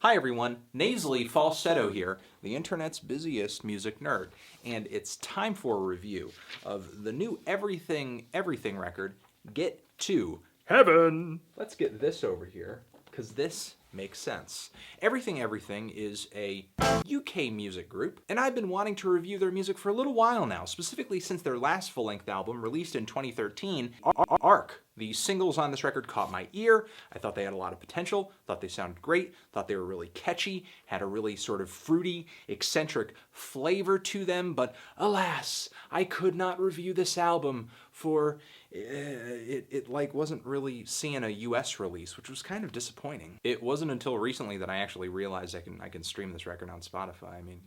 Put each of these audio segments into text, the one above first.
Hi everyone, Nasally Falsetto here, the internet's busiest music nerd, and it's time for a review of the new Everything record, Get to Heaven. Let's get this over here, because this makes sense. Everything is a UK music group, and I've been wanting to review their music for a little while now, specifically since their last full-length album, released in 2013, Arc. The singles on this record caught my ear. I thought they had a lot of potential, thought they sounded great, thought they were really catchy, had a really sort of fruity, eccentric flavor to them, but alas, I could not review this album for it wasn't really seeing a US release, which was kind of disappointing. It wasn't until recently that I actually realized I can stream this record on Spotify. I mean,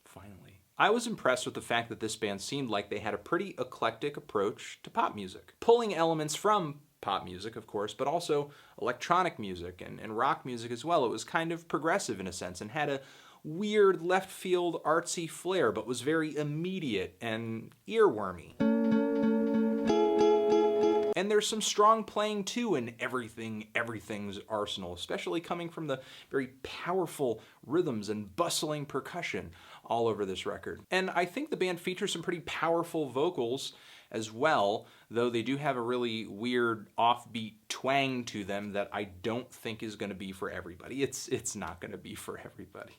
finally. I was impressed with the fact that this band seemed like they had a pretty eclectic approach to pop music, pulling elements from pop music, of course, but also electronic music and rock music as well. It was kind of progressive in a sense and had a weird left field artsy flair, but was very immediate and earwormy. And there's some strong playing too in Everything's arsenal, especially coming from the very powerful rhythms and bustling percussion all over this record. And I think the band features some pretty powerful vocals as well, though they do have a really weird offbeat twang to them that I don't think is going to be for everybody. It's not going to be for everybody.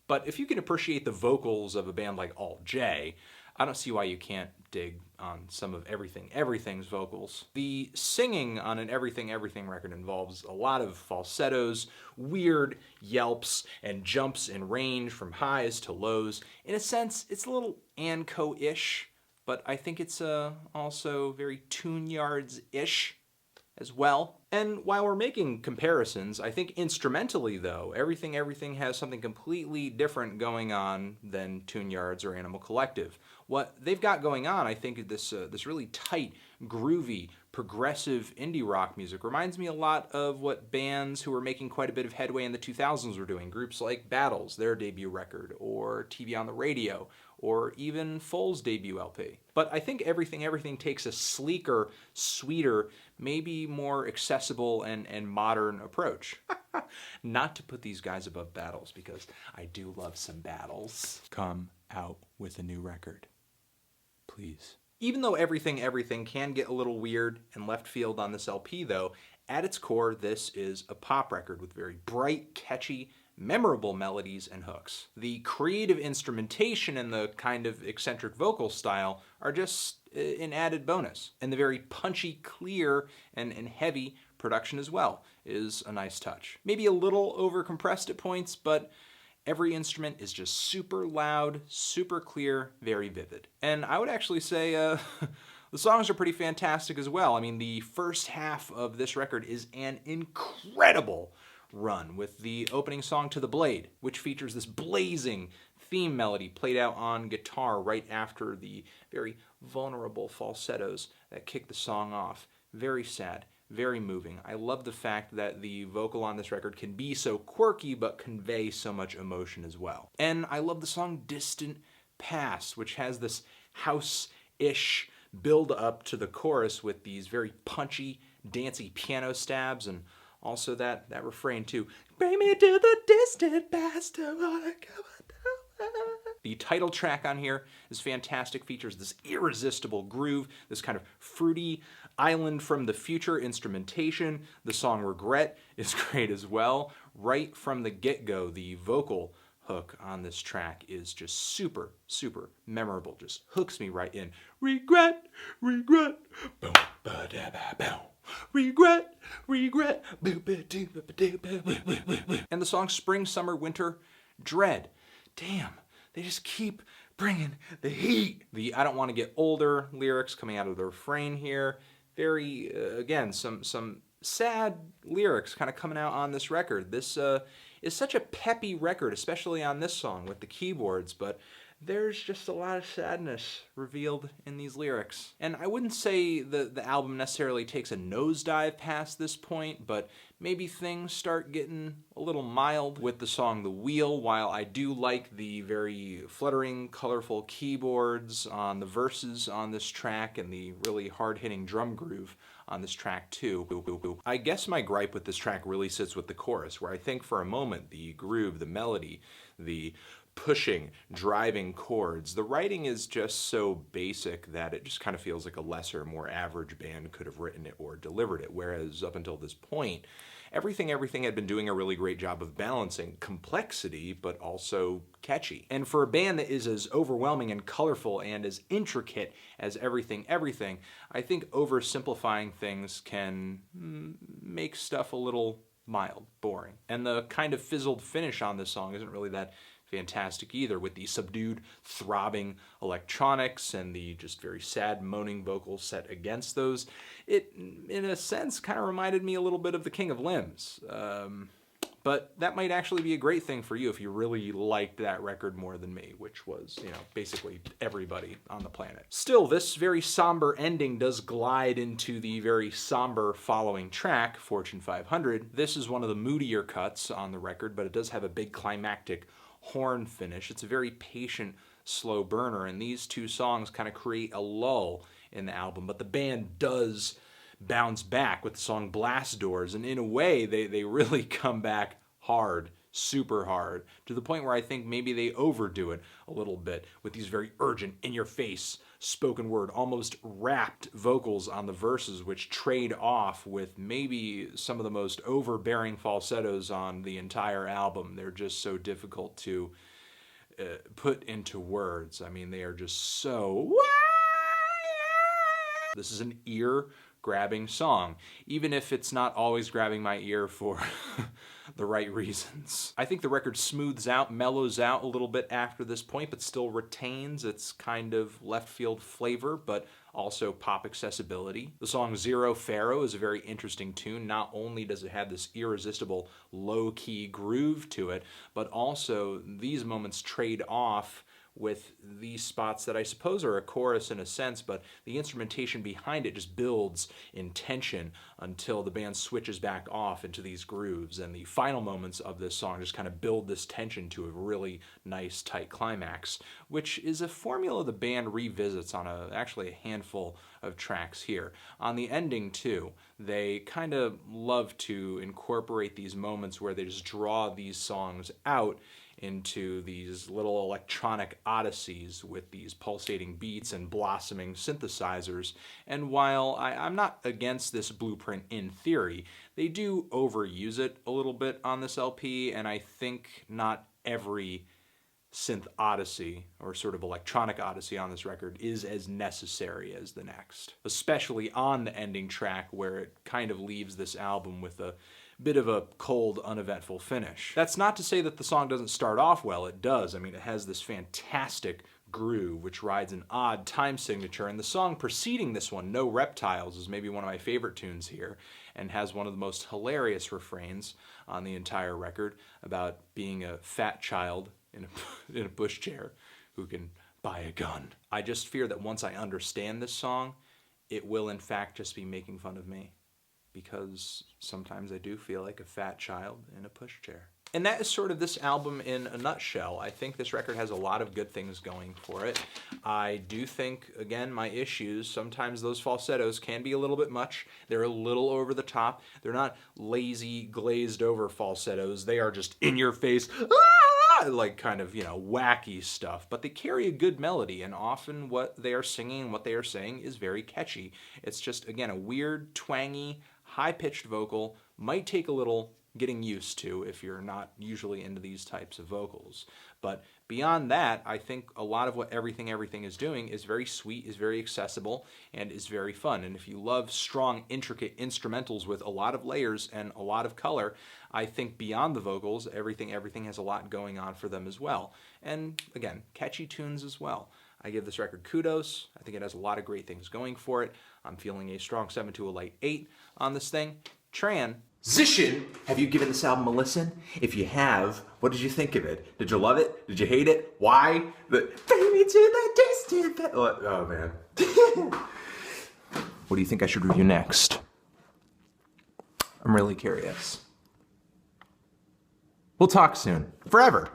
But if you can appreciate the vocals of a band like Alt J, I don't see why you can't dig on some of Everything's vocals. The singing on an Everything record involves a lot of falsettos, weird yelps, and jumps in range from highs to lows. In a sense, it's a little Anco-ish, but I think it's also very Tune Yards-ish as well. And while we're making comparisons, I think instrumentally though, Everything has something completely different going on than Tune Yards or Animal Collective. What they've got going on, I think, this really tight, groovy, progressive indie rock music reminds me a lot of what bands who were making quite a bit of headway in the 2000s were doing. Groups like Battles, their debut record, or TV on the Radio, or even Foal's debut LP. But I think Everything takes a sleeker, sweeter, maybe more accessible and modern approach. Not to put these guys above Battles, because I do love some Battles. Come out with a new record, please. Even though Everything can get a little weird and left field on this LP though, at its core this is a pop record with very bright, catchy, memorable melodies and hooks. The creative instrumentation and the kind of eccentric vocal style are just an added bonus. And the very punchy, clear, and heavy production as well is a nice touch. Maybe a little overcompressed at points, but every instrument is just super loud, super clear, very vivid. And I would actually say the songs are pretty fantastic as well. I mean, the first half of this record is an incredible run with the opening song To the Blade, which features this blazing theme melody played out on guitar right after the very vulnerable falsettos that kick the song off. Very sad, very moving. I love the fact that the vocal on this record can be so quirky but convey so much emotion as well. And I love the song Distant Past, which has this house-ish build up to the chorus with these very punchy, dancey piano stabs, and also that refrain too. Bring me to the distant past. The title track on here is fantastic, features this irresistible groove, this kind of fruity island from the future instrumentation. The song Regret is great as well. Right from the get-go, the vocal hook on this track is just super, super memorable. Just hooks me right in. Regret, regret, boom, ba-da-ba-boom. Regret, regret. And the song Spring, Summer, Winter, Dread. Damn, they just keep bringing the heat. The I don't want to get older lyrics coming out of the refrain here. Very, again, some sad lyrics kind of coming out on this record. This is such a peppy record, especially on this song with the keyboards, but there's just a lot of sadness revealed in these lyrics. And I wouldn't say the album necessarily takes a nosedive past this point, but maybe things start getting a little mild with the song The Wheel. While I do like the very fluttering, colorful keyboards on the verses on this track and the really hard-hitting drum groove on this track too. I guess my gripe with this track really sits with the chorus, where I think for a moment the groove, the melody, the pushing, driving chords, the writing is just so basic that it just kind of feels like a lesser, more average band could have written it or delivered it, whereas up until this point, everything had been doing a really great job of balancing complexity, but also catchy. And for a band that is as overwhelming and colorful and as intricate as everything, I think oversimplifying things can make stuff a little mild, boring. And the kind of fizzled finish on this song isn't really that fantastic either, with the subdued, throbbing electronics and the just very sad, moaning vocals set against those. It, in a sense, kind of reminded me a little bit of The King of Limbs. But that might actually be a great thing for you if you really liked that record more than me, which was, basically everybody on the planet. Still, this very somber ending does glide into the very somber following track, Fortune 500. This is one of the moodier cuts on the record, but it does have a big climactic horn finish. It's a very patient, slow burner, and these two songs kind of create a lull in the album, but the band does bounce back with the song Blast Doors, and in a way, they really come back hard, super hard, to the point where I think maybe they overdo it a little bit with these very urgent, in-your-face, spoken word, almost rapped vocals on the verses, which trade off with maybe some of the most overbearing falsettos on the entire album. They're just so difficult to put into words. I mean, they are just so... This is an ear-grabbing song, even if it's not always grabbing my ear for the right reasons. I think the record smooths out, mellows out a little bit after this point, but still retains its kind of left field flavor, but also pop accessibility. The song Zero Ferro is a very interesting tune. Not only does it have this irresistible low-key groove to it, but also these moments trade off with these spots that I suppose are a chorus in a sense, but the instrumentation behind it just builds in tension until the band switches back off into these grooves, and the final moments of this song just kind of build this tension to a really nice, tight climax, which is a formula the band revisits on actually a handful of tracks here. On the ending, too, they kind of love to incorporate these moments where they just draw these songs out into these little electronic odysseys with these pulsating beats and blossoming synthesizers. And while I'm not against this blueprint in theory, they do overuse it a little bit on this LP, and I think not every synth odyssey or sort of electronic odyssey on this record is as necessary as the next, especially on the ending track where it kind of leaves this album with a bit of a cold, uneventful finish. That's not to say that the song doesn't start off well. It does. I mean, it has this fantastic groove which rides an odd time signature, and the song preceding this one, No Reptiles, is maybe one of my favorite tunes here and has one of the most hilarious refrains on the entire record about being a fat child in a pushchair who can buy a gun. I just fear that once I understand this song, it will in fact just be making fun of me, because sometimes I do feel like a fat child in a pushchair. And that is sort of this album in a nutshell. I think this record has a lot of good things going for it. I do think, again, my issues, sometimes those falsettos can be a little bit much. They're a little over the top. They're not lazy, glazed over falsettos. They are just in your face, like kind of, wacky stuff. But they carry a good melody, and often what they are singing and what they are saying is very catchy. It's just, again, a weird, twangy, high-pitched vocal. Might take a little getting used to if you're not usually into these types of vocals. But beyond that, I think a lot of what Everything is doing is very sweet, is very accessible, and is very fun. And if you love strong, intricate instrumentals with a lot of layers and a lot of color, I think beyond the vocals, Everything has a lot going on for them as well. And again, catchy tunes as well. I give this record kudos. I think it has a lot of great things going for it. I'm feeling a strong 7 to a light 8 on this thing. Transition! Have you given this album a listen? If you have, what did you think of it? Did you love it? Did you hate it? Why? Baby to the distant... Oh, man. What do you think I should review next? I'm really curious. We'll talk soon. Forever.